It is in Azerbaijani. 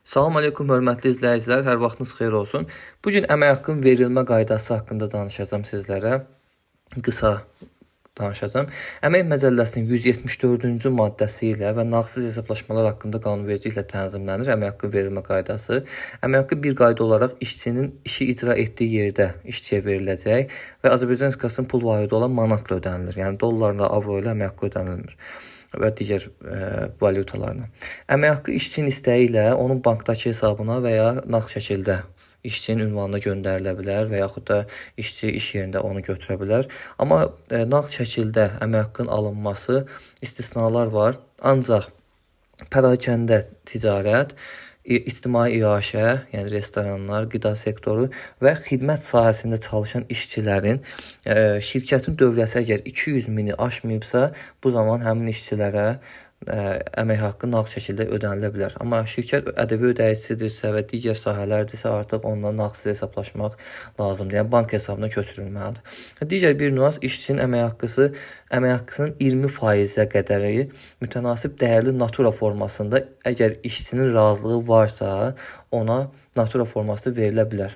Salam aleykum hörmətli izləyicilər, hər vaxtınız xeyir olsun. Bugün əmək haqqının verilmə qaydası haqqında danışacağım sizlərə. Qısa danışacağım. Əmək Məcəlləsinin 174-cü maddəsi ilə və nağdsız hesablaşmalar haqqında qanunvericiliklə tənzimlənir əmək haqqı verilmə qaydası. Əmək haqqı bir qayda olaraq işçinin işi icra etdiyi yerdə işçiyə veriləcək və Azərbaycan Respublikasının pul vahidi olan manatla ödənilir. Yəni dollarla, avro ilə əmək haqqı ödənilmir və digər valyutalarla. Əmək haqqı işçinin istəyi ilə onun bankdakı hesabına və ya nağd şəkildə işçinin ünvanına göndərilə bilər və yaxud da işçi iş yerində onu götürə bilər. Amma nağd şəkildə əmək haqqının alınması istisnalar var. Ancaq pərakəndə ticarət, ictimai iaşə, yəni restoranlar, qida sektoru və xidmət sahəsində çalışan işçilərin şirkətin dövrəsi əgər 200 mini aşmayıbsa, bu zaman həmin işçilərə əmək haqqı nağd şəkildə ödənilə bilər. Amma şirkət ƏDV ödəyicisidirsə və digər sahələrdirsə artıq onunla nağdsız hesablaşmaq lazımdır. Yəni bank hesabına köçürülməlidir. Digər bir nüans işçinin əmək haqqısının 20%-ə qədəri mütənasib dəyərli natura formasında əgər işçinin razılığı varsa ona natura forması verilə bilər.